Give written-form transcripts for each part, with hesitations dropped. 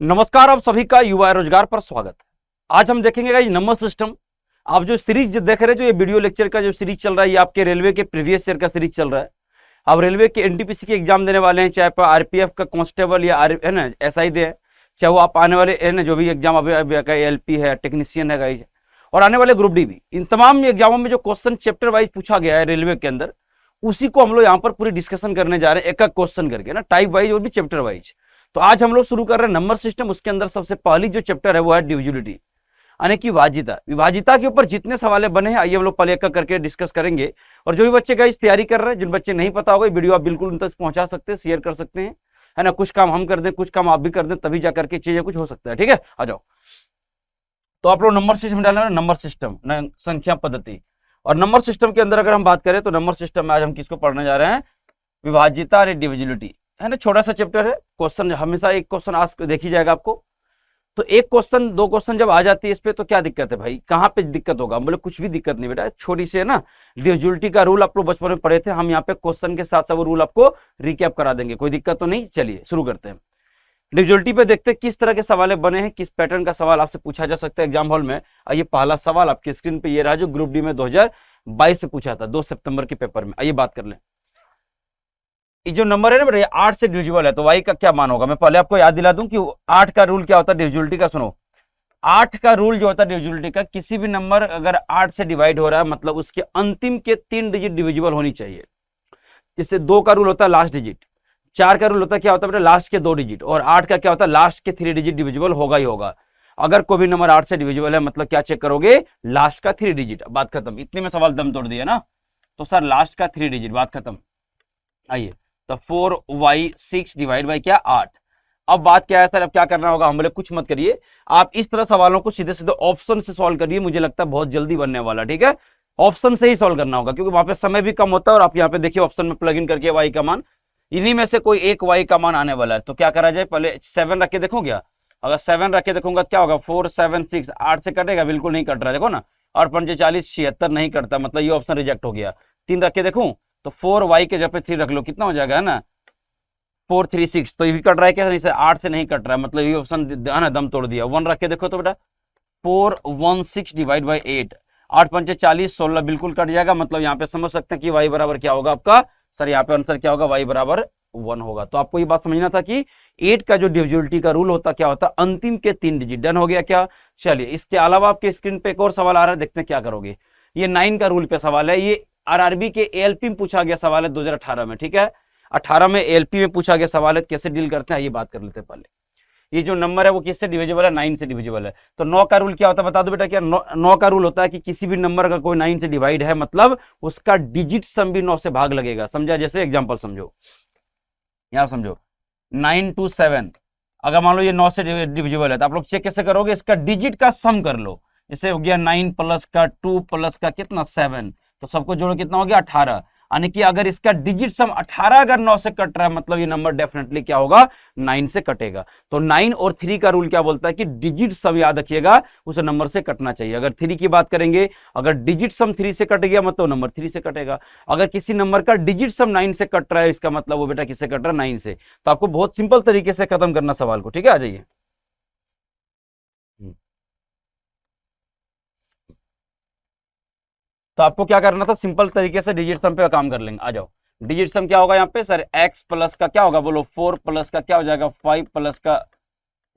नमस्कार, आप सभी का युवा रोजगार पर स्वागत है। आज हम देखेंगे गाइस नंबर सिस्टम। आप जो सीरीज देख रहे हैं, जो ये वीडियो लेक्चर का जो सीरीज चल रहा है, ये आपके रेलवे के प्रीवियस ईयर का सीरीज चल रहा है। आप रेलवे के एनटीपीसी के एग्जाम देने वाले हैं, चाहे आरपीएफ का कांस्टेबल या है ना एसआई दे, चाहे वो आप आने वाले है ना जो भी एग्जाम अभी एलपी है, टेक्नीशियन है गाइस, और आने वाले ग्रुप डी भी, इन तमाम एग्जामों में जो क्वेश्चन चैप्टर वाइज पूछा गया है रेलवे के अंदर, उसी को हम लोग यहाँ पर पूरी डिस्कशन करने जा रहे हैं, एक एक क्वेश्चन करके ना, टाइप वाइज और भी चैप्टर वाइज। तो आज हम लोग शुरू कर रहे हैं नंबर सिस्टम। उसके अंदर सबसे पहली जो चैप्टर है वो है डिविजिबिलिटी, यानी कि विभाज्यता। विभाज्यता के ऊपर जितने सवाल बने हैं, आइए हम लोग पहले एक करके डिस्कस करेंगे। और जो भी बच्चे गाइस तैयारी कर रहे हैं, जिन बच्चे नहीं पता होगा, वीडियो आप बिल्कुल उन तक पहुंचा सकते हैं, शेयर कर सकते हैं, है ना। कुछ काम हम कर दें, कुछ काम आप भी कर दें, तभी जाकर के चीजें कुछ हो सकता है। ठीक है, आ जाओ। तो आप लोग नंबर सिस्टम डालना, नंबर सिस्टम संख्या पद्धति। और नंबर सिस्टम के अंदर अगर हम बात करें तो नंबर सिस्टम में आज हम किसको पढ़ने जा रहे हैं? विभाज्यता और डिविजिबिलिटी, है ना। छोटा सा चैप्टर है, क्वेश्चन हमेशा एक क्वेश्चन आज देखी जाएगा आपको। तो एक क्वेश्चन दो क्वेश्चन जब आ जाती है इस पे, तो क्या दिक्कत है भाई? कहाँ पे दिक्कत होगा? बोले कुछ भी दिक्कत नहीं बेटा, छोटी से है ना। डिविजिबिलिटी का रूल आप लोग बचपन में पढ़े थे, हम यहाँ पे क्वेश्चन के साथ साथ वो रूल आपको रिकैप करा देंगे, कोई दिक्कत तो नहीं। चलिए शुरू करते हैं। डिविजिबिलिटी पे देखते हैं किस तरह के सवाल बने हैं, किस पैटर्न का सवाल आपसे पूछा जा सकता है एग्जाम हॉल में। आइए, पहला सवाल आपकी स्क्रीन पे ये रहा, जो ग्रुप डी में 2022 से पूछा था, 2 सितंबर के पेपर में। आइए बात कर लें। ये जो नंबर है ना बेटा, 8 से डिविजिबल है, तो y का क्या मान होगा? मैं पहले आपको याद दिला दूं कि 8 का रूल क्या होता है डिविजिबिलिटी का। सुनो, 8 का रूल जो होता है डिविजिबिलिटी का, किसी भी नंबर अगर 8 से डिवाइड हो रहा है, मतलब उसके अंतिम के 3 डिजिट डिविजिबल होनी चाहिए। जैसे 2 का रूल होता है लास्ट डिजिट, 4 का रूल होता है क्या होता है बेटा, लास्ट के 2 डिजिट, और 8 का क्या होता है, लास्ट के 3 डिजिट डिविजिबल होगा ही होगा। अगर कोई भी नंबर 8 से डिविजिबल है, मतलब क्या चेक करोगे? लास्ट का 3 डिजिट। बात खत्म। इतने में सवाल दम तोड़ दिया ना। तो सर लास्ट का 3 डिजिट, बात खत्म। आइए, तो 4y6 डिवाइड बाई क्या, 8। अब बात क्या है सर, अब क्या करना होगा? हम बोले कुछ मत करिए, आप इस तरह सवालों को सीधे सीधे ऑप्शन से सॉल्व करिए। मुझे लगता है बहुत जल्दी बनने वाला। ठीक है, ऑप्शन से ही सॉल्व करना होगा, क्योंकि वहां पे समय भी कम होता है। और आप यहाँ पे देखिए ऑप्शन में प्लग इन करके y का मान, इन्हीं में से कोई एक y का मान आने वाला है। तो क्या करा जाए, पहले 7 रख के देखो क्या। अगर 7 रख के देखूंगा क्या होगा? 4 7 6, 8 से कटेगा? बिल्कुल नहीं कट रहा, देखो ना। और 5 40 76 नहीं कटता, मतलब ये ऑप्शन रिजेक्ट हो गया। 3 रख के देखूं तो 4y के जगह पे 3 रख लो, कितना हो जाएगा, है ना, 4 3 6। तो ये भी कट रहा है क्या? नहीं सर, 8 से नहीं कट रहा है, मतलब ये ऑप्शन है ना दम तोड़ दिया। 1 रख के देखो तो बेटा 4 1 6 डिवाइड बाई 8, 8 5 40 16, बिल्कुल कट जाएगा। मतलब यहाँ पे समझ सकते हैं कि y बराबर क्या होगा आपका? सर यहाँ पे आंसर क्या होगा? y बराबर 1 होगा। तो आपको ये बात समझना था कि 8 का जो डिविजिबिलिटी का रूल होता क्या होता? अंतिम के 3 डिजिट। डन हो गया क्या? चलिए, इसके अलावा आपके स्क्रीन पे एक और सवाल आ रहा है, देखते हैं क्या करोगे। ये 9 का रूल पे सवाल है। ये आरआरबी के एएलपी में पूछा गया सवाल है 2018 में। ठीक है, 18 में एएलपी में पूछा गया सवाल है। कैसे डील करते हैं ये बात कर लेते हैं पहले। ये जो नंबर है वो किससे डिविजिबल है? 9 से डिविजिबल है। तो 9 का रूल क्या होता है बता दो बेटा। क्या 9 का रूल होता है कि किसी भी नंबर अगर कोई 9 से डिवाइड है, मतलब उसका डिजिट सम भी 9 से भाग लगेगा। समझा? जैसे एग्जांपल समझो, यहां समझो 9 2 7, अगर मान लो ये 9 से डिविजिबल है, तो आप लोग चेक कैसे करोगे? इसका डिजिट का सम कर लो। जैसे हो गया 9 प्लस का 2 प्लस का कितना 7, तो सबको जोड़ो कितना हो गया 18। यानी कि अगर इसका डिजिट सम 18 अगर 9 से कट रहा है, मतलब ये नंबर डेफिनेटली क्या होगा? 9 से कटेगा। तो 9 और 3 का रूल क्या बोलता है कि डिजिट सम, याद रखिएगा, उस नंबर से कटना चाहिए। अगर 3 की बात करेंगे, अगर डिजिट सम 3 से कट गया, मतलब नंबर 3 से कटेगा। अगर किसी नंबर का डिजिट सम 9 से कट रहा है, इसका मतलब वो बेटा किससे कट रहा है? 9 से। तो आपको बहुत सिंपल तरीके से खत्म करना सवाल को। ठीक है, आ जाइए। तो आपको क्या करना था? सिंपल तरीके से डिजिट सम पे काम कर लेंगे। आ जाओ। डिजिट सम क्या होगा यहाँ पे सर? x प्लस का क्या होगा बोलो? 4 प्लस का क्या हो जाएगा? 5 प्लस का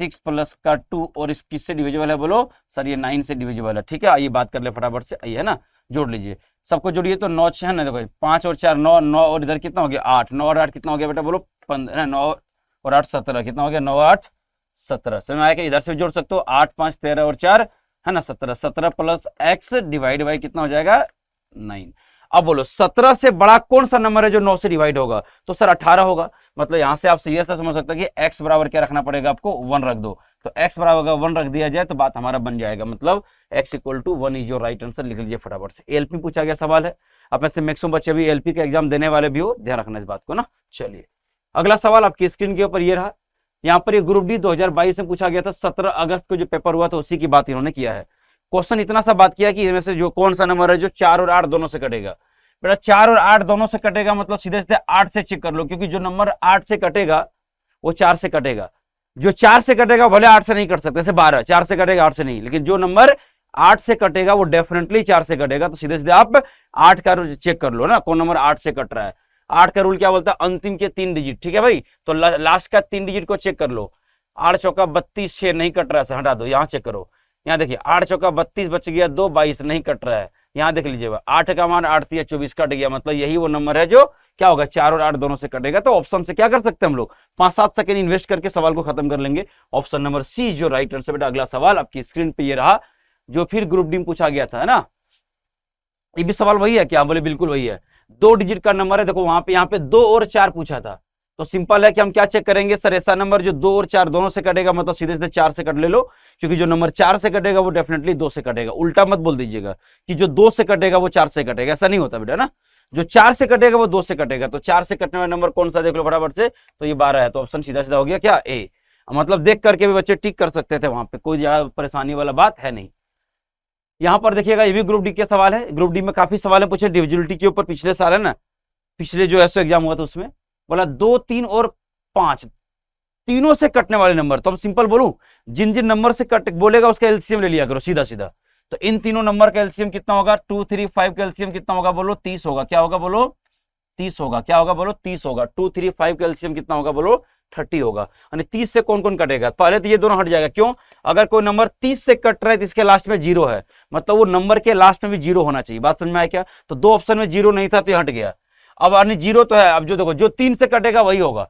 6 प्लस का 2, और इस किससे डिविजिबल है बोलो? सर ये 9 से डिविजिबल है। ठीक है, आइए बात कर ले फटाफट से। आइए, है ना, जोड़ लीजिए, सबको जोड़िए। तो 9 6 है ना, देखो 5 और 4 9, 9 और इधर कितना हो गया 8, 9 और 8 कितना हो गया बेटा बोलो? 15, 9 और 8 17, कितना हो गया? 9 8 17। समझ में आया? इधर से जोड़ सकते हो, 8 5 13 और 4 है ना 17, 17 प्लस x डिवाइड बाई कितना हो जाएगा? 9। अब बोलो 17 से बड़ा कौन सा नंबर है जो 9 से डिवाइड होगा? तो सर 18 होगा। मतलब यहां से आप सीधे से समझ सकते हैं कि x बराबर क्या रखना पड़ेगा आपको? 1 रख दो। तो x बराबर 1 रख दिया जाए तो बात हमारा बन जाएगा, मतलब x equal to 1 is your right answer. लिख लीजिए फटाफट से। एलपी पूछा गया सवाल है, अब में से मैक्सिमम बच्चे भी एलपी का एग्जाम देने वाले भी हो, ध्यान रखना इस बात को ना। चलिए, अगला सवाल आपकी स्क्रीन के ऊपर ये रहा। यहाँ पर ये ग्रुप डी 2022 में पूछा गया था, 17 अगस्त को जो पेपर हुआ था उसी की बात इन्होंने किया है। क्वेश्चन इतना सा बात किया कि इनमें से जो कौन सा नंबर है जो 4 और 8 दोनों से कटेगा। बेटा 4 और 8 दोनों से कटेगा, मतलब सीधे सीधे 8 से चेक कर लो, क्योंकि जो नंबर 8 से कटेगा वो 4 से कटेगा। जो 4 से कटेगा भले 8 से नहीं कट सकते, जैसे 12 4 से कटेगा 8 से नहीं, लेकिन जो नंबर 8 से कटेगा वो डेफिनेटली 4 से कटेगा। तो सीधे सीधे आप 8 का चेक कर लो ना, कौन नंबर 8 से कट रहा है। 8 का रूल क्या बोलता है, अंतिम के 3 डिजिट, ठीक है भाई। तो लास्ट का 3 डिजिट को चेक कर लो। 8 चौका 32, 6 नहीं कट रहा है, हटा दो, यहां चेक करो। यहाँ देखिए 8 चौका 32 बच गया, 2 22 नहीं कट रहा है। यहाँ देख लीजिएगा 8 का मान 8 या 24 कट गया, मतलब यही वो नंबर है जो क्या होगा 4 और 8 दोनों से कटेगा। तो ऑप्शन से क्या कर सकते हैं हम लोग, 5-7 सेकंड इन्वेस्ट करके सवाल को खत्म कर लेंगे। ऑप्शन नंबर सी जो राइट आंसर। बेटा अगला सवाल आपकी स्क्रीन पे ये रहा, जो फिर ग्रुप डी में पूछा गया था, है ना। ये भी सवाल वही है क्या, बोले बिल्कुल वही है। 2 डिजिट का नंबर है, देखो वहां पे यहाँ पे 2 और 4 पूछा था। तो सिंपल है कि हम क्या चेक करेंगे सर, ऐसा नंबर जो 2 और 4 दोनों से कटेगा, मतलब सीधे सीधे 4 से कट ले लो, क्योंकि जो नंबर 4 से कटेगा वो डेफिनेटली 2 से कटेगा। उल्टा मत बोल दीजिएगा कि जो 2 से कटेगा वो 4 से कटेगा, ऐसा नहीं होता बेटा ना। जो 4 से कटेगा वो 2 से कटेगा। तो 4 से कटने वाला नंबर कौन सा देख लो फटाफट से, तो ये 12 है। तो ऑप्शन सीधा सीधा हो गया क्या, ए। मतलब देख करके भी बच्चे टिक कर सकते थे, वहां पे कोई ज्यादा परेशानी वाला बात है नहीं। यहां पर देखिएगा ये भी ग्रुप डी के सवाल है। ग्रुप डी में काफी सवाल पूछे डिविजिबिलिटी के ऊपर, पिछले साल है ना, पिछले जो एसओ एग्जाम हुआ था उसमें बोला 2, 3 और 5 तीनों से कटने वाले नंबर। तो हम सिंपल बोलूं, जिन जिन नंबर से कट बोलेगा उसका एलसीएम ले लिया करो सीधा सीधा। तो इन तीनों नंबर का एलसीएम कितना होगा, 2, 3, 5 का एलसीएम कितना होगा, बोलो 30 होगा। क्या होगा बोलो 30 होगा। क्या होगा बोलो 30 होगा। 2, 3, 5 का एलसीएम कितना होगा, बोलो 30 होगा। यानी 30 से कौन कौन कटेगा, पहले तो ये दोनों हट जाएगा। क्यों, अगर कोई नंबर 30 से कट रहा है तो इसके लास्ट में 0 है, मतलब वो नंबर के लास्ट में भी 0 होना चाहिए। बात समझ में आया क्या। तो 2 ऑप्शन में 0 नहीं था तो ये हट गया। अब यानी 0 तो है। अब जो देखो जो 3 से कटेगा वही होगा।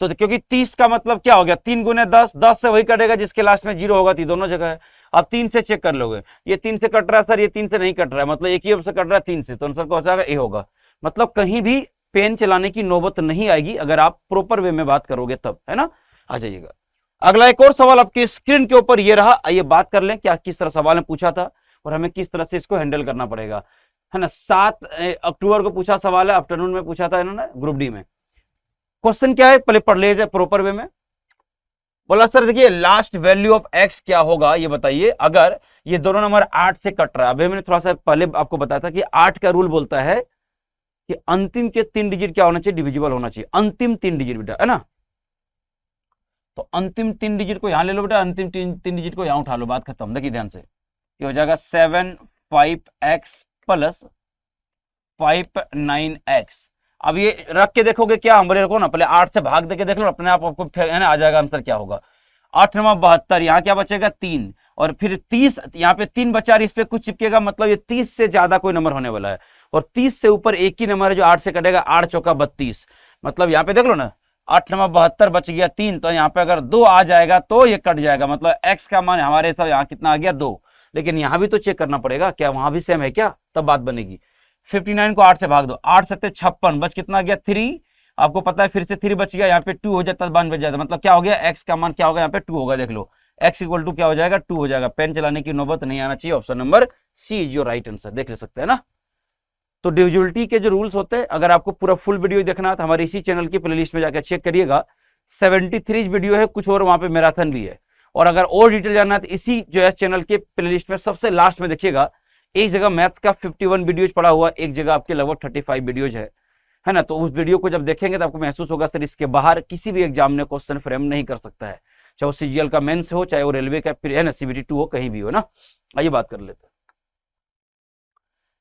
तो क्योंकि 30 का मतलब क्या हो गया, 3 गुने 10, 10 से वही कटेगा जिसके लास्ट में 0 होगा। तो दोनों जगह है। अब 3 से चेक कर लोगे, ये 3 से कट रहा है सर, ये 3 से नहीं कट रहा है, मतलब एक ही से कट रहा है 3 से, तो आंसर क्या हो जाएगा, ए होगा। मतलब कहीं भी पेन चलाने की नौबत नहीं आएगी अगर आप प्रॉपर वे में बात करोगे तब, है ना। आ जाइएगा। अगला एक और सवाल आपकी स्क्रीन के ऊपर ये रहा। आइए बात कर लें क्या किस तरह सवाल ने पूछा था और हमें किस तरह से इसको हैंडल करना पड़ेगा, है ना। 7 अक्टूबर को पूछा सवाल है, आफ्टरनून में पूछा था इन्होंने ग्रुप डी में। क्वेश्चन क्या है पहले पढ़ ले जाए प्रॉपर वे में। बोला सर देखिए लास्ट वैल्यू ऑफ एक्स क्या होगा ये बताइए, अगर ये दोनों नंबर 8 से कट रहा है। अभी मैंने थोड़ा सा पहले आपको बताया था कि 8 का रूल बोलता है कि अंतिम के 3 डिजिट क्या होना चाहिए, डिविजिबल होना चाहिए। अंतिम 3 डिजिट बेटा, है ना। तो अंतिम 3 डिजिट को यहां ले लो बेटा, अंतिम 3 डिजिट को यहां उठा लो, बात खत्म। देखिए ध्यान से, ये हो जाएगा 7 5x प्लस 5 9x। अब ये रख के देखोगे क्या, हमारे को ना पहले 8 से भाग देके देख लो, अपने आप आपको है ना आ जाएगा आंसर क्या होगा। 8 9 72, यहाँ क्या बचेगा 3, और फिर 30 यहाँ पे 3 बचा, इस पे कुछ चिपकेगा, मतलब ये 30 से ज्यादा कोई नंबर होने वाला है। और 30 से ऊपर एक ही नंबर है जो 8 से कटेगा, 8 चौका 32, मतलब यहाँ पे देख लो ना 8 9 72 बच गया 3, तो यहाँ पे अगर 2 आ जाएगा तो ये कट जाएगा, मतलब x का मान हमारे सब यहाँ कितना आ गया 2। लेकिन यहाँ भी तो चेक करना पड़ेगा क्या वहां भी सेम है क्या, तब बात बनेगी। 59 को 8 से भाग दो, 8 7 56, बच कितना गया 3। आपको पता है फिर से 3 बच गया, यहाँ पे 2 हो जाता है, 92 बच जाता है, मतलब क्या हो गया x का मान क्या होगा यहाँ पे 2 होगा। देख लो x इक्वल टू क्या हो जाएगा 2 हो जाएगा। पेन चलाने की नौबत नहीं आना चाहिए। Option number C is your right answer, देख ले सकते हैं ना। तो डिविजिबिलिटी के जो रूल्स होते हैं, अगर आपको पूरा फुल वीडियो देखना है तो हमारे इसी चैनल की प्लेलिस्ट में जाकर चेक करिएगा। 73 वीडियो है, कुछ और वहां पे मैराथन भी है। और अगर और डिटेल जानना है तो इसी जो है चैनल के प्लेलिस्ट में सबसे लास्ट में देखिएगा, एक जगह मैथ्स का 51 वीडियोज पड़ा हुआ, एक जगह आपके लगभग 35 वीडियोज है ना। तो उस वीडियो को जब देखेंगे तो आपको महसूस होगा सर इसके बाहर किसी भी एग्जाम ने क्वेश्चन फ्रेम नहीं कर सकता है, चाहे वो सीजीएल का मेंस हो, चाहे वो रेलवे का है ना सीबीटी 2 हो, कहीं भी हो ना। आइए बात कर लेते हैं।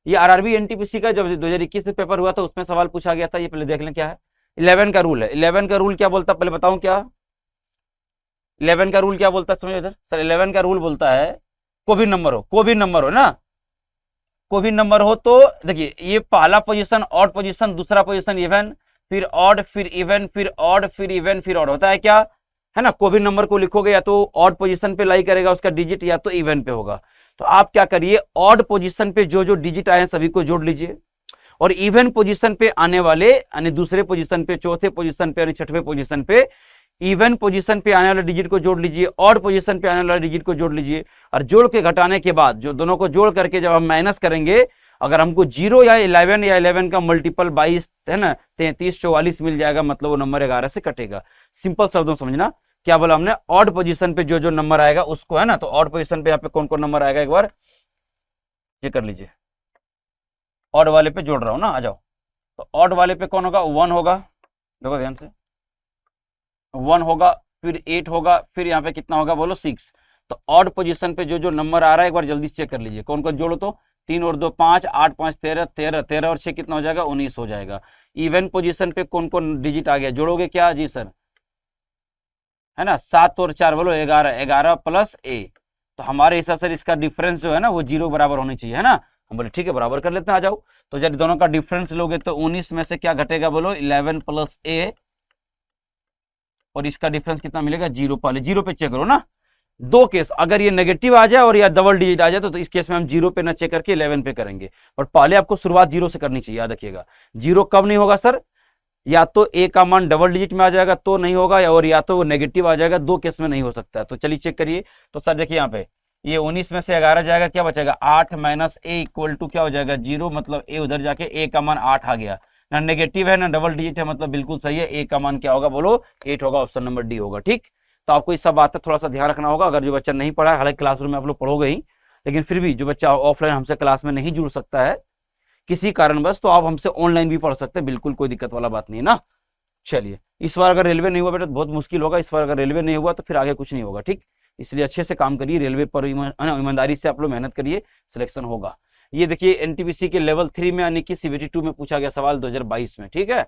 ये आरआरबी एनटीपीसी का जब 2021 में पेपर हुआ था उसमें सवाल पूछा गया था, ये पहले देख लें क्या है। 11 का रूल है। 11 का रूल क्या बोलता है पहले बताऊं क्या। 11 का रूल क्या बोलता है समझो इधर सर। 11 का रूल बोलता है कोई भी नंबर हो ना, कोई भी नंबर हो तो देखिए ये पहला पोजीशन ऑड पोजीशन, दूसरा पोजीशन इवन, फिर ऑड, फिर इवन, फिर ऑड, फिर इवन, फिर ऑड होता है क्या, है ना। कोई भी नंबर को लिखोगे या तो ऑड पोजीशन पे लाई करेगा उसका डिजिट, या तो इवन पे होगा। तो आप क्या करिए, ऑड पोजीशन पे जो जो डिजिट आए हैं सभी को जोड़ लीजिए, और इवन पोजीशन पे आने वाले यानी दूसरे पोजीशन पे, चौथे पोजीशन पे यानी छठवें पोजीशन पे, इवन पोजीशन पे आने वाले डिजिट को जोड़ लीजिए, ऑड पोजीशन पे आने वाले डिजिट को जोड़ लीजिए। और जोड़ के घटाने के बाद जो दोनों को जोड़ करके जब हम माइनस करेंगे, अगर हमको 0 या 11 का मल्टीपल 22 है ना 33 44 मिल जाएगा, मतलब वो नंबर 11 से कटेगा। सिंपल शब्दों समझना, क्या बोला हमने, ऑड पोजीशन पे जो जो नंबर आएगा उसको, है ना। तो ऑड पोजीशन पे यहाँ पे कौन कौन नंबर आएगा एक बार चेक कर लीजिए। ऑड वाले पे जोड़ रहा हूं ना, आ जाओ। तो ऑड वाले पे कौन होगा, 1 होगा, देखो ध्यान से, 1 होगा, फिर 8 होगा, फिर यहाँ पे कितना होगा बोलो 6। तो ऑड पोजीशन पे जो जो नंबर आ रहा है एक बार जल्दी से चेक कर लीजिए, कौन कौन जोड़ो तो 3 और 2 5, 8 5 13, 13 13 और 6 कितना हो जाएगा 19 हो जाएगा। इवन पोजीशन पे कौन कौन डिजिट आ गया, जोड़ोगे क्या जी सर, है ना, 7 और 4 बोलो 11, 11 प्लस ए। तो हमारे हिसाब से इसका डिफरेंस जो है ना वो 0 बराबर होनी चाहिए, है ना। हम बोले ठीक है बराबर कर लेते हैं, आ जाओ। तो जब दोनों का डिफरेंस लोगे तो 19 में से क्या घटेगा बोलो 11 प्लस ए, और इसका डिफरेंस कितना मिलेगा 0। पहले 0 पे चेक करो ना, दो केस, अगर ये नेगेटिव आ जाए और या डबल डिजिट आ जाए तो इस केस में हम 0 पे ना चेक करके 11 पे करेंगे। और पहले आपको शुरुआत 0 से करनी चाहिए, याद रखिएगा। 0 कब नहीं होगा सर, या तो ए का मान डबल डिजिट में आ जाएगा तो नहीं होगा, और या तो वो नेगेटिव आ जाएगा, दो केस में नहीं हो सकता है। तो चलिए चेक करिए। तो सर देखिए यहाँ पे ये 19 में से 11 जाएगा, क्या बचेगा 8 माइनस ए इक्वल टू क्या हो जाएगा 0, मतलब ए उधर जाके ए का मान 8 आ गया, ना नेगेटिव है ना डबल डिजिट है, मतलब बिल्कुल सही है। ए का मान क्या होगा बोलो 8 होगा, ऑप्शन नंबर डी होगा। ठीक, तो आपको इस सब बात का थोड़ा सा ध्यान रखना होगा। अगर जो बच्चा नहीं पढ़ा है, हालांकि क्लासरूम में आप लोग पढ़ोगे ही, लेकिन फिर भी जो बच्चा ऑफलाइन हमसे क्लास में नहीं जुड़ सकता है किसी कारणवश, तो आप हमसे ऑनलाइन भी पढ़ सकते हैं, बिल्कुल कोई दिक्कत वाला बात नहीं है ना। चलिए, इस बार अगर रेलवे नहीं हुआ बेटा तो बहुत मुश्किल होगा, इस बार अगर रेलवे नहीं हुआ तो फिर आगे कुछ नहीं होगा। ठीक, इसलिए अच्छे से काम करिए, रेलवे पर ईमानदारी से आप लोग मेहनत करिए, सिलेक्शन होगा। ये देखिए एनटीपीसी के लेवल 3 में यानी कि सीबीटी 2 में पूछा गया सवाल 2022 में। ठीक है,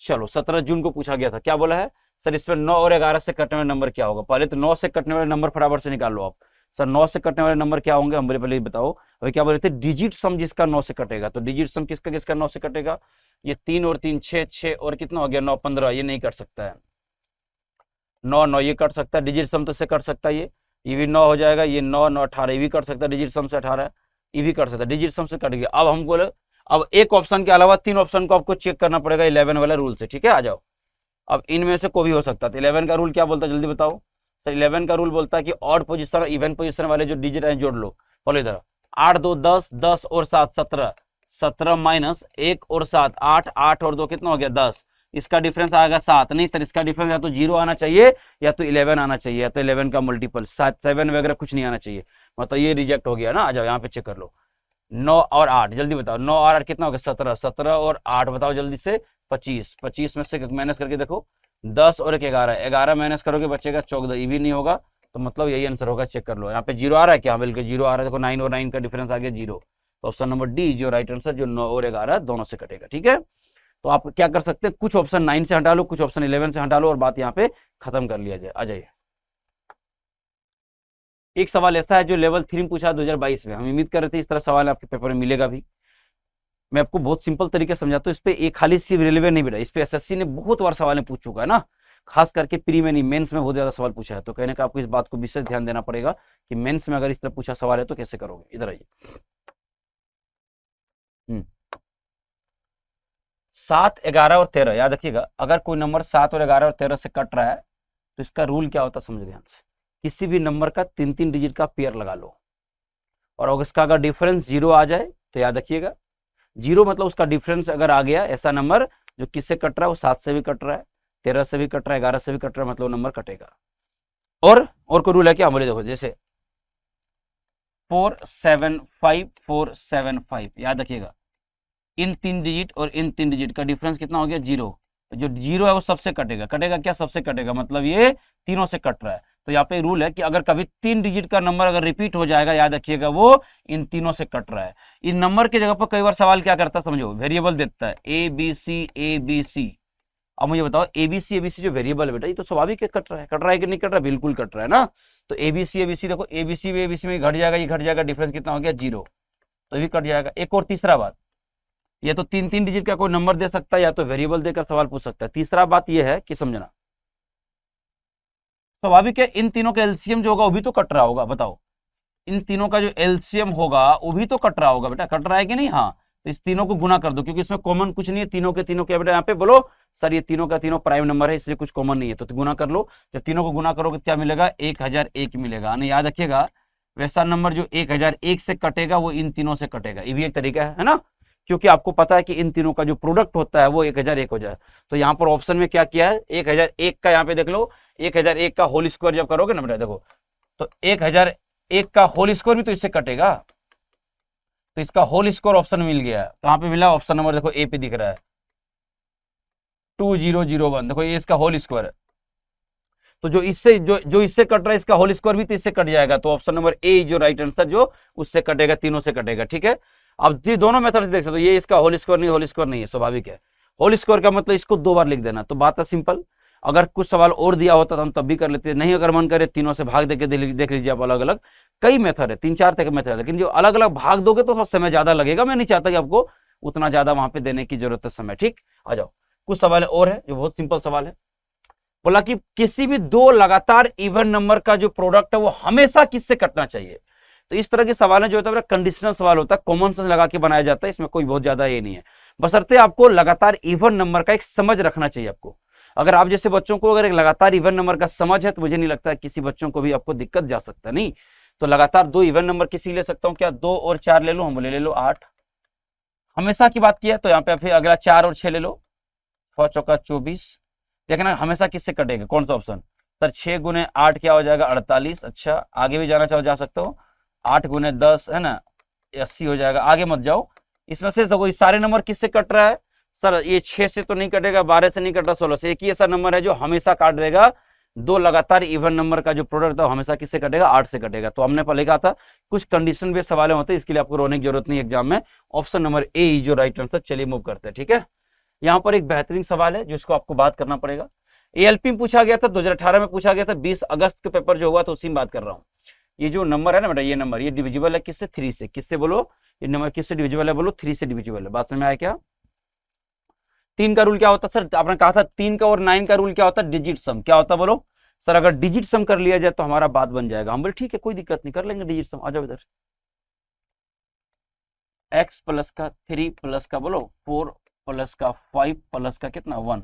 चलो 17 जून को पूछा गया था। क्या बोला है सर, इस पर 9 और 11 से कटने वाले नंबर क्या होगा। पहले तो 9 से कटने वाले नंबर फटाफट से निकाल लो आप। सर 9 से कटने वाले नंबर क्या होंगे, हम पहले बताओ। अभी क्या बोले थे, डिजिट सम जिसका 9 से कटेगा। तो डिजिट सम किसका किसका 9 से कटेगा, ये 3 और 3 6, 6 और कितना हो गया 9 15, ये नहीं कट सकता है। 9 9 ये कट सकता है, डिजिट सम तो से कट सकता है, ये भी 9 हो जाएगा, ये 9 9 18 ये भी कट सकता है, डिजिट सम से 18 ये भी कट सकता है, डिजिट सम से कट गया। अब हम बोले अब एक ऑप्शन के अलावा 3 ऑप्शन को आपको चेक करना पड़ेगा 11 वाला रूल से। ठीक है, आ जाओ। अब इनमें से कोई भी हो सकता है। 11 का रूल क्या बोलता है जल्दी बताओ सर। 11 का रूल बोलता है कि ऑड पोजीशन और इवन पोजीशन वाले जो डिजिट है जोड़ लो। बोलो इधर 8 2 10, 10 और 7 17, 17 माइनस 1 और 7 8, 8 और 2 कितना हो गया 10, इसका डिफरेंस आएगा 7। नहीं सर, इसका डिफरेंस या तो 0 आना चाहिए या तो 11 आना चाहिए, या तो 11 का मल्टीपल 7 वगैरह कुछ नहीं आना चाहिए, मतलब ये रिजेक्ट हो गया ना। आ जाओ यहाँ पे चेक कर लो। 9 और 8 जल्दी बताओ, 9 और 8 कितना हो गया 17, 17 और 8 बताओ जल्दी से 25, 25 में से माइनस करके देखो 10 और 1 11, 11 माइनस करोगे बचेगा 14, ये भी नहीं होगा, तो मतलब यही आंसर होगा। चेक कर लो यहाँ पे 0 आ रहा है क्या, बिल्कुल 0 आ रहा है। देखो 9 और 9 का डिफरेंस आ गया 0, तो ऑप्शन नंबर डी जो राइट आंसर, जो 9 और 11 दोनों से कटेगा। ठीक है, तो आप क्या कर सकते हैं, कुछ ऑप्शन 9 से हटा लो, कुछ ऑप्शन 11 से हटा लो और बात यहाँ पे खत्म कर लिया जाए। आ जाइए, एक सवाल ऐसा है जो लेवल 3 में पूछा 2022 में, हम उम्मीद कर रहे थे इस तरह सवाल आपके पेपर में मिलेगा भी। मैं आपको बहुत सिंपल तरीके से समझाता हूँ, इस पे एक खाली सिर्फ रेलवे नहीं बेटा, इस पे एसएससी ने बहुत बार सवाल पूछ चुका है ना, खास करके प्री में नहीं मेंस में बहुत ज्यादा सवाल पूछा है। तो कहने का आपको इस बात को विशेष ध्यान देना पड़ेगा कि मेंस में अगर इस तरह पूछा सवाल है तो कैसे करोगे। इधर आइए, 7 11 और 13 याद रखिएगा। अगर कोई नंबर 7 और 11 और 13 से कट रहा है तो इसका रूल क्या होता है समझ ध्यान से। किसी भी नंबर का 3 डिजिट का पेयर लगा लो, और अगर इसका अगर डिफरेंस 0 आ जाए तो याद रखिएगा 0 मतलब उसका डिफरेंस अगर आ गया, ऐसा नंबर जो किससे कट रहा है, वो 7 से भी कट रहा है, 13 से भी कट रहा है, 11 से भी कट रहा है, मतलब नंबर कटेगा। और कोई रूल है क्या, बोले देखो जैसे 475 याद रखिएगा, इन 3 डिजिट और इन 3 डिजिट का डिफरेंस कितना हो गया 0, तो जो 0 है वो सबसे कटेगा। कटेगा क्या, सबसे कटेगा, मतलब ये तीनों से कट रहा है। तो यहाँ पे रूल है कि अगर कभी 3 डिजिट का नंबर अगर रिपीट हो जाएगा, याद रखिएगा वो इन तीनों से कट रहा है। इन नंबर की जगह पर कई बार सवाल क्या करता है समझो, वेरिएबल देता है ए बी सी। अब मुझे बताओ एबीसी जो वेरिएबल है बेटा, ये तो स्वाभाविक है कट रहा है कि नहीं कट रहा है, बिल्कुल कट रहा है ना। तो एबीसी देखो, एबीसी में घट जाएगा, ये घट जाएगा, डिफरेंस कितना हो गया 0, तो ये भी कट जाएगा। एक और तीसरा बात, या तो 3 डिजिट का कोई नंबर दे सकता है या तो वेरिएबल देकर सवाल पूछ सकता है। तीसरा बात यह है कि समझना स्वाभाविक है इन तीनों का एलसीएम जो होगा वो भी तो कट रहा होगा। बताओ इन तीनों का जो एलसीएम होगा वो भी तो कट रहा होगा बेटा, कट रहा है कि नहीं। हाँ, तो इस तीनों को गुना कर दो, क्योंकि इसमें कॉमन कुछ नहीं है, तीनों के तीनों क्या बेटा, यहाँ पे बोलो सर ये तीनों का तीनों प्राइम नंबर है इसलिए कुछ कॉमन नहीं है, तो गुना कर लो। जब तीनों को गुना करोगे क्या मिलेगा 1001 मिलेगा। याद रखिएगा वैसा नंबर जो 1001 से कटेगा वो इन तीनों से कटेगा, ये भी एक तरीका है ना, क्योंकि आपको पता है कि इन तीनों का जो प्रोडक्ट होता है वो 1001 हो जाए। तो यहाँ पर ऑप्शन में क्या किया है 1001 का, यहाँ पे देख लो 1001 का होल स्क्वायर जब करोगे ना बेटा देखो, तो 1001 का होल स्क्वायर भी तो इससे कटेगा, तो इसका होल स्क्वायर ऑप्शन मिल गया। कहाँ पे मिला, ऑप्शन नंबर देखो ए पे दिख रहा है 2001, देखो ये इसका होल स्क्वायर है। तो जो इससे जो इससे कट रहा है इसका होल स्क्वायर भी तो इससे कट जाएगा, तो ऑप्शन नंबर ए जो राइट आंसर जो उससे कटेगा, तीनों से कटेगा। ठीक है, अब ये दोनों मेथड से देख सकते हो, ये इसका होल स्क्वायर नहीं है, स्वाभाविक है। होल स्क्वायर का मतलब इसको 2 बार लिख देना, तो बात है सिंपल। अगर कुछ सवाल और दिया होता तो हम तब भी कर लेते, नहीं अगर मन करे तीनों से भाग देके देख लीजिए आप, अलग अलग कई मेथड है, 3-4 तक मेथड है, लेकिन जो अलग अलग भाग दोगे तो समय ज्यादा लगेगा। मैं नहीं चाहता कि आपको उतना ज्यादा वहां पे देने की जरूरत है समय। ठीक, आ जाओ, कुछ सवाल और है जो बहुत सिंपल सवाल है। बोला कि किसी भी 2 लगातार इवन नंबर का जो प्रोडक्ट है वो हमेशा किससे कटना चाहिए। तो इस तरह के सवाल जो होता है कंडीशनल सवाल होता है, कॉमन सेंस लगा के बनाया जाता है, इसमें कोई बहुत ज्यादा ये नहीं है, बशर्ते आपको लगातार इवन नंबर का एक समझ रखना चाहिए आपको। अगर आप जैसे बच्चों को अगर एक लगातार इवन नंबर का समझ है तो मुझे नहीं लगता किसी बच्चों को भी आपको दिक्कत जा सकता नहीं। तो लगातार 2 इवन नंबर किसी ले सकता हूं क्या, 2 और 4 ले लो, हम बोले ले लो 8, हमेशा की बात किया तो यहाँ पे फिर अगला 4 और 6 ले लो, 6 चौका 24। देखना हमेशा किससे कटेगा, कौन सा ऑप्शन सर, 6 गुने 8 क्या हो जाएगा 48। अच्छा आगे भी जाना चाहो जा सकते हो, 8 गुने 10 है ना 80 हो जाएगा, आगे मत जाओ। इसमें से देखो सारे नंबर किससे कट रहा है सर, ये 6 से तो नहीं कटेगा, 12 से नहीं कट रहा, 16 से। एक ही ऐसा नंबर है जो हमेशा काट देगा, 2 लगातार इवन नंबर का जो प्रोडक्ट है हमेशा किससे कटेगा, 8 से कटेगा। तो हमने पहले कहा था कुछ कंडीशन बेस्ड सवाल होते हैं, इसके लिए आपको रोने की जरूरत नहीं एग्जाम में। ऑप्शन नंबर ए जो राइट आंसर। चलिए मूव करते हैं। ठीक है, यहाँ पर एक बेहतरीन सवाल है जिसको आपको बात करना पड़ेगा। एएलपी में पूछा गया था, 2018 में पूछा गया था, 20 अगस्त के पेपर जो हुआ तो उसी में बात कर रहा हूँ। ये जो नंबर है ना बेटा, ये नंबर ये डिविजिबल है किससे, 3 से। किससे बोलो, ये नंबर किससे डिविजिबल है बोलो, 3 से डिविजिबल है। बात समझ में आया क्या। 3 का रूल क्या होता है सर, आपने कहा था 3 का और 9 का रूल क्या होता है, डिजिट सम। क्या होता है बोलो सर, अगर डिजिट सम कर लिया जाए तो हमारा बात बन जाएगा। हम बोले ठीक है कोई दिक्कत नहीं, कर लेंगे डिजिट सम। आ जाओ इधर, x प्लस का 3 प्लस का बोलो 4 प्लस का 5 प्लस का कितना 1,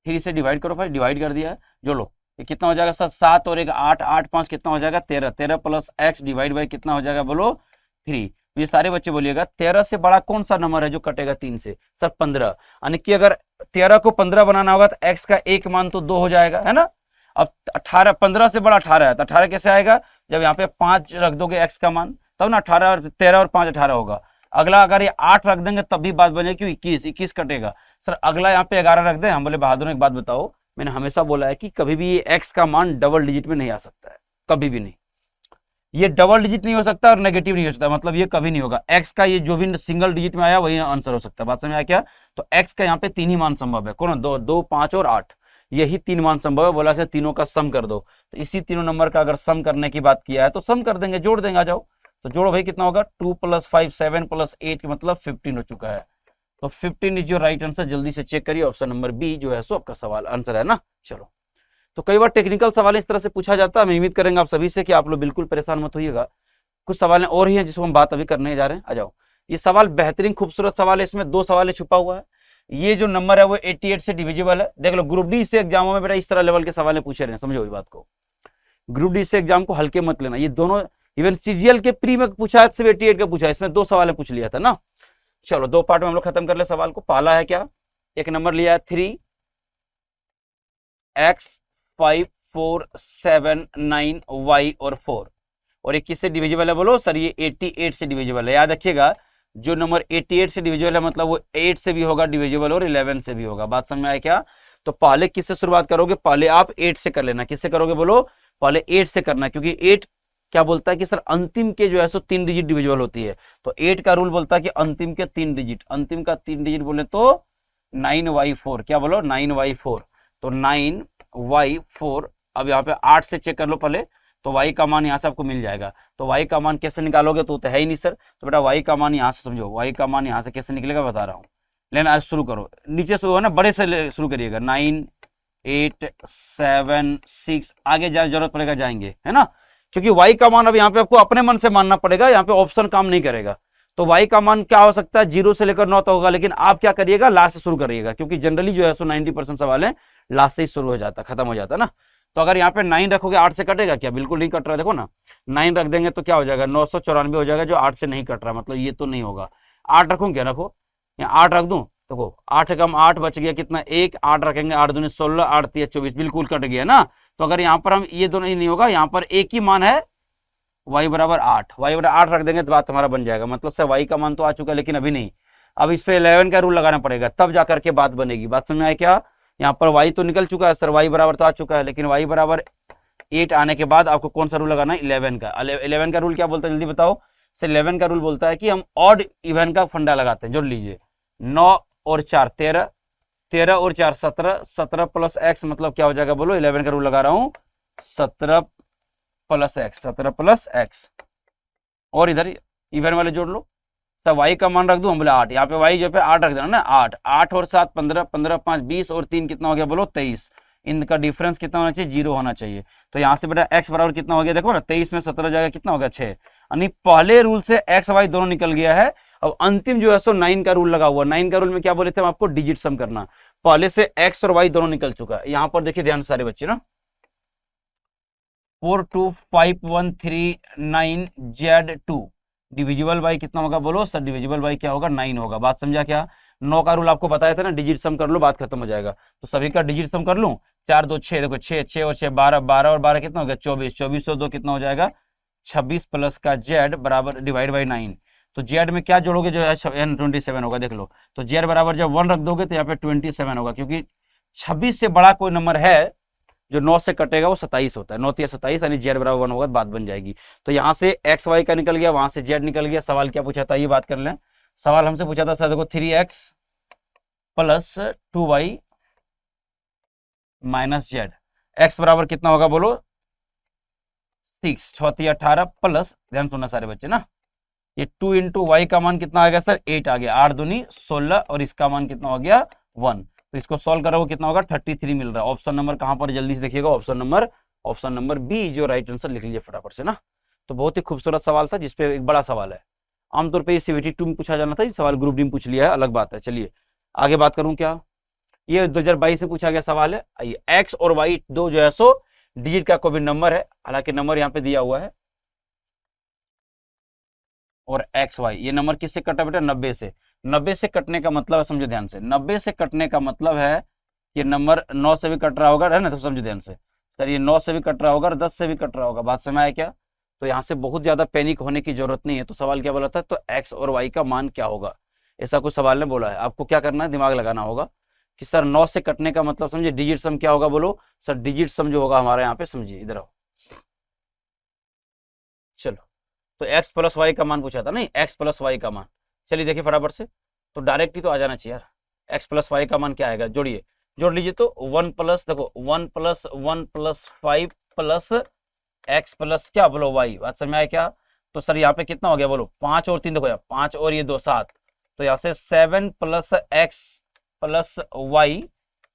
3 से डिवाइड करो भाई, डिवाइड कर दिया है। जो लो ये कितना हो जाएगा सर, 7 और 1 8, 8 5 कितना हो जाएगा 13, 13 प्लस x डिवाइड बाई कितना हो जाएगा बोलो 3। ये सारे बच्चे बोलिएगा 13 से बड़ा कौन सा नंबर है जो कटेगा 3 से, सर 15। यानी कि अगर 13 को 15 बनाना होगा तो x का एक मान तो 2 हो जाएगा, है ना। अब 18, 15 से बड़ा 18 है तो 18 कैसे आएगा, जब यहाँ पे 5 रख दोगे x का मान, तब ना 18 और 13 और 5 18 होगा। अगला अगर ये 8 रख देंगे तब भी बात बनेगी, क्यों 21 कटेगा। सर अगला यहाँ पे 11 रख दे, हम बोले बहादुर एक बात बताओ, मैंने हमेशा बोला है कि कभी भी ये x का मान डबल डिजिट में नहीं आ सकता है, कभी भी नहीं। ये डबल डिजिट नहीं हो सकता और नेगेटिव नहीं हो सकता, मतलब ये कभी नहीं होगा। x का ये जो भी सिंगल डिजिट में आया वही आंसर हो सकता है। बात समझ आया क्या। तो x का यहाँ पे 3 ही मान संभव है, कौन 2, 2 5 और 8, यही 3 मान संभव है। बोला कि तीनों का सम कर दो, तो इसी तीनों नंबर का अगर सम करने की बात किया है तो सम कर देंगे, जोड़ देंगे। आ जाओ तो जोड़ो भाई, कितना होगा 2 + 5 7 + 8 मतलब 15 हो चुका है। तो 15 इज जो राइट आंसर। जल्दी से चेक करिए, ऑप्शन नंबर बी जो है सो आपका सवाल आंसर है ना। चलो, तो कई बार टेक्निकल सवाल इस तरह से पूछा जाता है। मैं उम्मीद करेंगे आप सभी से कि आप लोग बिल्कुल परेशान मत होइएगा। कुछ सवाल और ही हैं जिसको हम बात अभी करने जा रहे हैं। आ जाओ, ये सवाल बेहतरीन खूबसूरत सवाल है, इसमें 2 सवाल छुपा हुआ है। ये जो नंबर है वो 88 से डिविजिबल है। देख लो, ग्रुप डी से एग्जामों में बेटा इस तरह लेवल के सवाल पूछे रहे हैं, समझो इस बात को। ग्रुप डी से एग्जाम को हल्के मत लेना, ये दोनों इवन सीजीएल के प्री में पूछा है, सिर्फ 88 का पूछा है, इसमें 2 सवाल पूछ लिया था ना। चलो 2 पार्ट में हम लोग खत्म कर ले सवाल को। पहला है क्या, एक नंबर लिया है 3x 5 4 7 9 y और 4, और एक किससे डिविजिबल है बोलो सर, ये 88 से डिविजिबल है। याद रखिएगा, जो नंबर 88 से डिविजिबल है मतलब वो 8 से भी होगा डिविजिबल और 11 से भी होगा। बात समझ में आया क्या। तो पहले किससे शुरुआत करोगे, पहले आप 8 से कर लेना। किससे करोगे बोलो, पहले 8 से करना, क्योंकि 8 क्या बोलता है कि सर अंतिम के जो है सो 3 डिजिट डिविजिबल होती है। तो 8 का रूल बोलता है कि अंतिम के 3 डिजिट, अंतिम का 3 डिजिट बोले तो 9y4, क्या बोलो 9y4, तो 9y4। अब यहाँ पे 8 से चेक कर लो पहले, तो y का मान यहाँ से आपको मिल जाएगा। तो y का मान कैसे निकालोगे, तो है ही नहीं सर। तो बेटा y का मान यहाँ से समझो, y का मान यहाँ से कैसे निकलेगा बता रहा हूँ। लेकिन आज शुरू करो, नीचे से हो ना, बड़े से शुरू करिएगा। 9 8 7 6, आगे जरूरत पड़ेगा जाएंगे, है ना, क्योंकि y का मान अब यहाँ पे आपको अपने मन से मानना पड़ेगा, यहाँ पे ऑप्शन काम नहीं करेगा। तो y का मान क्या हो सकता है, 0 से लेकर 9 तक होगा, लेकिन आप क्या करिएगा, लास्ट से शुरू करिएगा, क्योंकि जनरली जो है सो 90% सवाल है लास्ट से ही शुरू हो जाता है, खत्म हो जाता है ना। तो अगर यहाँ पे 9 रखोगे 8 से कटेगा क्या, बिल्कुल नहीं कट रहा है। देखो ना 9 रख देंगे तो क्या हो जाएगा 994 हो जाएगा, जो 8 से नहीं कट रहा, मतलब ये तो नहीं होगा। 8 रखूँ क्या, रखो यहाँ 8 रख दूं, देखो 8 कम 8 बच गया कितना 1, 8 रखेंगे 8 दूनी 16, 8 3 24, बिल्कुल कट गया ना। तो अगर यहाँ पर हम ये दोनों ही नहीं होगा, यहाँ पर एक ही मान है y बराबर 8, y बराबर 8 रख देंगे तो बात हमारा बन जाएगा। मतलब से y का मान तो आ चुका है, लेकिन अभी नहीं, अब इस पे 11 का रूल लगाना पड़ेगा, तब जाकर के बात बनेगी। बात समझ में आए क्या। यहाँ पर y तो निकल चुका है सर, y बराबर तो आ चुका है, लेकिन y बराबर 8 आने के बाद आपको कौन सा रूल लगाना है, 11 का। 11 का रूल क्या बोलता है जल्दी बताओ सर। 11 का रूल बोलता है कि हम ऑड इवन का फंडा लगाते हैं। जोड़ लीजिए 9 और 4 13, 13 और 4 17, 17 प्लस एक्स मतलब क्या हो जाएगा बोलो, 11 का रूल लगा रहा हूं 17 प्लस एक्स, 17 प्लस एक्स। और इधर इवन वाले जोड़ लो सर, y का मान रख दूं हम बोले 8, यहाँ पे y जो पे 8 रख देना ना, 8 8 और 7 15, 15 5 20 और 3 कितना हो गया बोलो 23। इनका डिफरेंस कितना होना चाहिए, 0 होना चाहिए। तो यहाँ से बेटा x बराबर कितना हो गया देखो ना, 23 में 17 जाएगा कितना हो गया 6, यानी पहले रूल से x y दोनों निकल गया है। अब अंतिम जो है सो 9 का रूल लगा हुआ। 9 का रूल में क्या बोले थे हम आपको, डिजिट सम करना। पहले से x और y दोनों निकल चुका है। यहाँ पर देखिए ध्यान से सारे बच्चे ना, 42513 डिविजिबल बाई कितना होगा बोलो सर, डिविजिबल बाई क्या होगा 9 होगा। बात समझा क्या। 9 का रूल आपको बताया था ना, डिजिट सम कर लो बात खत्म हो जाएगा। तो सभी का डिजिट सम कर लूं, 4 2 6, देखो 6 6 और 6 12, 12 और 12 कितना हो गया 24, 24 और 2 कितना हो जाएगा 26 प्लस का z बराबर डिवाइड बाई 9। तो z में क्या जोड़ोगे जो है 27 होगा, देख लो। तो z बराबर जब 1 रख दोगे तो यहाँ पे 27 होगा, क्योंकि 26 से बड़ा कोई नंबर है जो 9 से कटेगा वो 27 होता है। 9 3 27, यानी z बराबर 1 होगा, बात बन जाएगी। तो यहाँ से एक्स वाई का निकल गया, वहां से z निकल गया। सवाल क्या पूछा था ये बात कर लें। सवाल हमसे पूछा था सर देखो 3x plus 2y minus z, x बराबर कितना होगा बोलो 6, 6 18 प्लस, ध्यान सुनना सारे बच्चे ना, ये 2 इंटू वाई का मान कितना आ गया सर 8 आ गया, 8 दूनी 16 और इसका मान कितना हो गया 1। तो इसको सॉल्व करोगे कितना होगा 33 मिल रहा है। ऑप्शन नंबर कहां पर जल्दी से देखिएगा, ऑप्शन नंबर बी जो राइट आंसर लिख लीजिए फटाफट से ना। तो बहुत ही खूबसूरत सवाल था, जिसपे एक बड़ा सवाल है। आमतौर पर सीवीटी 2 में पूछा जाना था, सवाल ग्रुप डी में पूछ लिया है, अलग बात है। चलिए आगे बात करूं क्या, ये 2022 से पूछा गया सवाल है। आइए, एक्स और वाई दो जो है सो डिजिट का कोई भी नंबर है, हालांकि नंबर यहाँ पे दिया हुआ है, और एक्स वाई ये नंबर किससे कटा बेटा 90 से। 90 से कटने का मतलब है, समझो ध्यान से, 90 से कटने का मतलब है कि नंबर 9 से भी कट रहा होगा, है ना। तो समझो ध्यान से सर, ये 9 से भी कट रहा होगा और 10 से भी कट रहा होगा, बात समझ आया क्या। तो यहाँ से बहुत ज्यादा पैनिक होने की जरूरत नहीं है। तो सवाल क्या बोला था, तो एक्स और वाई का मान क्या होगा, ऐसा कुछ सवाल ने बोला है। आपको क्या करना है, दिमाग लगाना होगा कि सर 9 से कटने का मतलब समझिए डिजिट सम क्या होगा बोलो सर। डिजिट सम जो होगा हमारे यहाँ पे, समझिए इधर आओ, चलो। तो x प्लस वाई का मान पूछा था, नहीं x प्लस वाई का मान। चलिए देखिए फटाफट से, तो डायरेक्ट ही तो आ जाना चाहिए यार। x प्लस वाई का मान क्या आएगा, जोड़िए, जोड़ लीजिए। तो 1 प्लस, देखो 1 plus 1 plus 5 plus x plus क्या बोलो y, बात समझ में आया क्या। तो सर यहाँ पे कितना हो गया बोलो, 5 और 3 देखो यार, 5 और ये 2 7, तो यहाँ से 7 प्लस x प्लस y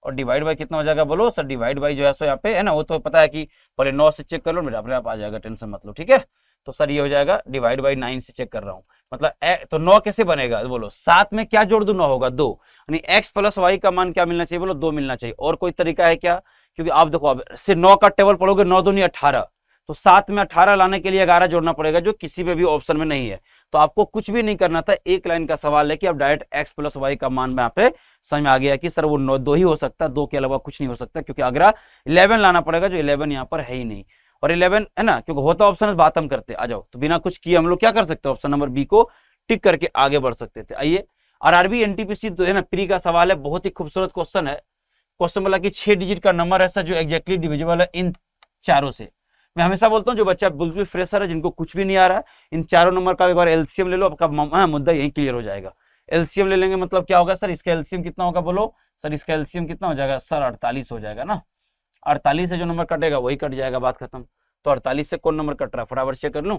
और डिवाइड बाई कितना हो जाएगा बोलो सर। डिवाइड बाई जो है सो यहाँ पे है ना, वो तो पता है कि पहले 9 से चेक कर लो, मेरा अपने आप आ जाएगा, टेंशन मत लो, ठीक है। तो सर ये हो जाएगा डिवाइड बाई 9 से चेक कर रहा हूँ, मतलब तो 9 कैसे बनेगा बोलो, 7 में क्या जोड़ दूं 9 होगा 2, यानी x प्लस वाई का मान क्या मिलना चाहिए बोलो 2 मिलना चाहिए। और कोई तरीका है क्या, क्योंकि आप देखो अब से 9 का टेबल पढ़ोगे, 9 दूनी 18, तो 7 में 18 लाने के लिए 11 जोड़ना पड़ेगा, जो किसी में भी ऑप्शन में नहीं है। तो आपको कुछ भी नहीं करना था, एक लाइन का सवाल है कि आप डायरेक्ट x प्लस वाई का मान में यहाँ पे समझ में आ गया कि सर वो 9 2 ही हो सकता है, 2 के अलावा कुछ नहीं हो सकता, क्योंकि अगला 11 लाना पड़ेगा, जो 11 यहाँ पर है ही नहीं। और 11 है ना, क्योंकि होता ऑप्शन बात हम करते, आ जाओ। तो बिना कुछ किए हम लोग क्या कर सकते हैं, ऑप्शन नंबर बी को टिक करके आगे बढ़ सकते थे। आइए, आरआरबी एनटीपीसी तो है ना प्री का सवाल है, बहुत ही खूबसूरत क्वेश्चन है। क्वेश्चन बोला कि 6 डिजिट का नंबर ऐसा जो एग्जैक्टली डिविजिबल है इन चारों से। मैं हमेशा बोलता हूँ जो बच्चा बिल्कुल फ्रेशर है, जिनको कुछ भी नहीं आ रहा है, इन चारों नंबर का एक बार एलसीएम ले लो, आपका मुद्दा यही क्लियर हो जाएगा। एलसीएम ले लेंगे मतलब क्या होगा सर, इसका एलसीएम कितना होगा बोलो सर, इसका एलसीएम कितना हो जाएगा सर 48 हो जाएगा ना। 48 से जो नंबर कटेगा वही कट जाएगा, बात खत्म। तो 48 से कौन नंबर कट रहा है फटाफट चेक कर लूं।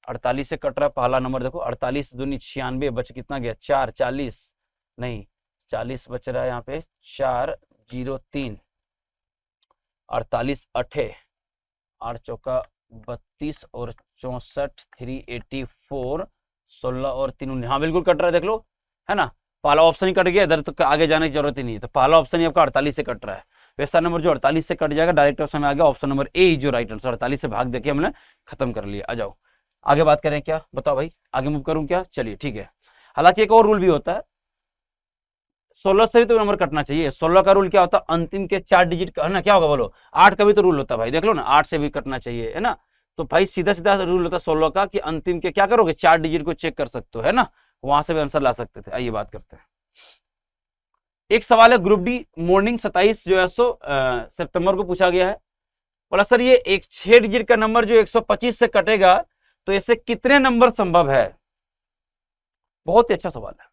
48 से कट रहा है पहला नंबर, देखो 48 दूनी 96, बच कितना गया 4, 40 नहीं 40 बच रहा है यहाँ पे 4 0 3, 48 8 8 चौका 32 और 64 384, 16 और 3 हाँ बिल्कुल कट रहा है, देख लो है ना। पहला ऑप्शन ही कट गया, इधर तो आगे जाने की जरूरत ही नहीं है। तो पहला ऑप्शन ही आपका 48 से कट रहा है, वैसा नंबर जो 48 से कट जाएगा डायरेक्ट ऑप्शन में आ गया ऑप्शन नंबर ए जो राइट आंसर। 48 से भाग देके हमने खत्म कर लिया। आ जाओ आगे बात करें, क्या बताओ भाई, आगे मूव करूं क्या, चलिए ठीक है। हालांकि एक और रूल भी होता है, 16 से भी तो नंबर कटना चाहिए। 16 का रूल क्या होता है, अंतिम के 4 डिजिट का है ना, क्या होगा बोलो 8 का भी तो रूल होता है भाई, देख लो ना 8 से भी कटना चाहिए है ना। तो भाई सीधा सीधा रूल होता है 16 का कि अंतिम के क्या करोगे 4 डिजिट को चेक कर सकते हो है ना, वहां से भी आंसर ला सकते थे। आइए बात करते हैं, एक सवाल है ग्रुप डी मॉर्निंग 27 जो है सो सितंबर को पूछा गया है। बोला सर ये एक 6 डिजिट का नंबर जो 125 से कटेगा तो ऐसे कितने नंबर संभव है। बहुत ही अच्छा सवाल है।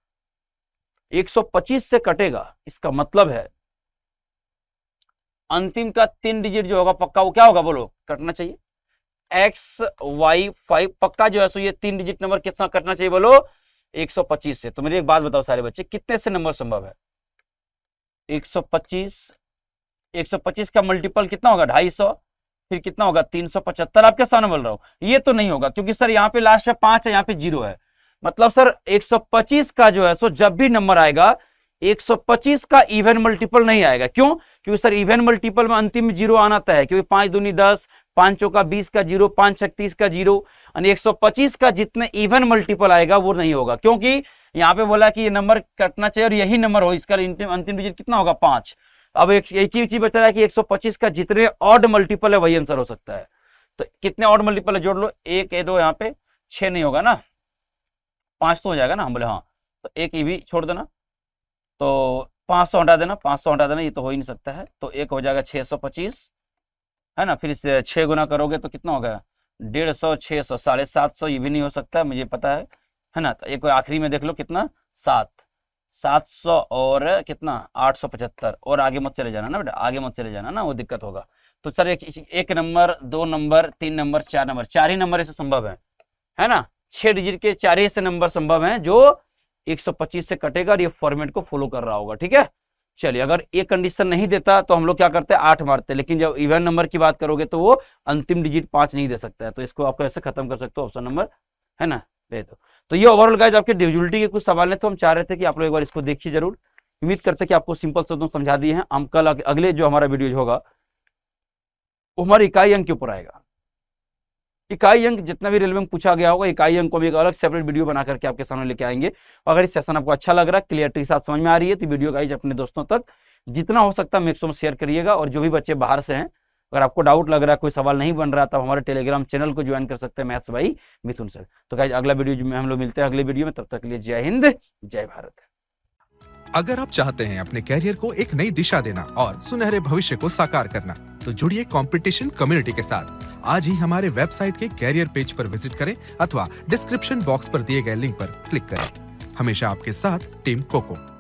125 से कटेगा इसका मतलब है अंतिम का 3 डिजिट जो होगा पक्का वो क्या होगा बोलो, कटना चाहिए। XY5 पक्का जो है सो ये 3 डिजिट नंबर कितना कटना चाहिए बोलो, 125 से। तो मेरी एक बात बताओ सारे बच्चे, कितने से नंबर संभव है। 125 का मल्टीपल कितना होगा 250, फिर कितना होगा 375। आपके सामने बोल रहा हूं ये तो नहीं होगा क्योंकि सर यहाँ पे लास्ट में 5 है, यहाँ पे 0 है। मतलब सर 125 का जो है सो जब भी नंबर आएगा 125 का इवन मल्टीपल नहीं आएगा। क्यों? क्योंकि सर इवन मल्टीपल में अंतिम में 0 आना तय है, क्योंकि 5 दूनी 10, 5 चौका 20 का 0, 5 छक 30 का 0। 125 का जितने इवन मल्टीपल आएगा वो नहीं होगा, क्योंकि यहाँ पे बोला कि ये नंबर कटना चाहिए और यही नंबर हो। इसका अंतिम डिजिट कितना होगा 5। अब एक ही चीज बता रहा है कि 125 का जितने ऑड मल्टीपल है वही आंसर हो सकता है। तो कितने ऑड मल्टीपल है जोड़ लो, 1 2 यहाँ पे 6 नहीं होगा ना, 5 तो हो जाएगा ना। हम बोले हाँ, तो एक ये भी छोड़ देना, तो 500 हटा देना, 500 हटा देना, ये तो हो ही नहीं सकता है। तो एक हो जाएगा 625 है ना, फिर इससे 6 गुना करोगे तो कितना होगा 150, 600, 750, ये भी नहीं हो सकता मुझे पता है ना। तो एक आखिरी में देख लो कितना 700 और कितना 875, और आगे मत चले जाना ना बेटा, आगे मत चले जाना ना, वो दिक्कत होगा। तो सर एक नंबर, 2 नंबर, 3 नंबर, 4 नंबर, 4 ही नंबर ऐसे संभव है ना। 6 डिजिट के 4 ही ऐसे नंबर संभव हैं जो 125 से कटेगा और ये फॉर्मेट को फॉलो कर रहा होगा। ठीक है, चलिए अगर ये कंडीशन नहीं देता तो हम लोग क्या करते हैं 8 मारते, लेकिन जब इवन नंबर की बात करोगे तो वो अंतिम डिजिट 5 नहीं दे सकता है। तो इसको आप ऐसे खत्म कर सकते हो, ऑप्शन नंबर है ना दे दो। तो ये ओवरऑल गाइस आपके डिविजिबिलिटी के कुछ सवाल है, तो हम चाह रहे थे कि आप लोग एक बार इसको देखिए जरूर। उम्मीद करते हैं कि आपको सिंपल शब्दों में समझा दिए हैं। हम कल अगले जो हमारा वीडियो होगा वो हमारे इकाई अंक के ऊपर आएगा। इकाई अंक जितना भी रेलवे में पूछा गया होगा, इकाई अंक को भी एक अलग सेपरेट वीडियो बना करके आपके सामने लेके आएंगे। अगर इस सेशन आपको अच्छा लग रहा है, क्लियरिटी के साथ समझ में आ रही है, तो वीडियो गाइज अपने दोस्तों तक जितना हो सकता है मैक्सिमम शेयर करिएगा। और जो भी बच्चे बाहर से हैं, अगर आपको डाउट लग रहा है, कोई सवाल नहीं बन रहा, तो हमारे टेलीग्राम चैनल को ज्वाइन कर सकते हैं, मैथ्स बाई मिथुन सर। तो गाइज अगला वीडियो में हम लोग मिलते हैं अगले वीडियो में, तब तक के लिए जय हिंद जय भारत। अगर आप चाहते हैं अपने कैरियर को एक नई दिशा देना और सुनहरे भविष्य को साकार करना, तो जुड़िए कंपटीशन कम्युनिटी के साथ। आज ही हमारे वेबसाइट के कैरियर पेज पर विजिट करें अथवा डिस्क्रिप्शन बॉक्स पर दिए गए लिंक पर क्लिक करें। हमेशा आपके साथ टीम कोको।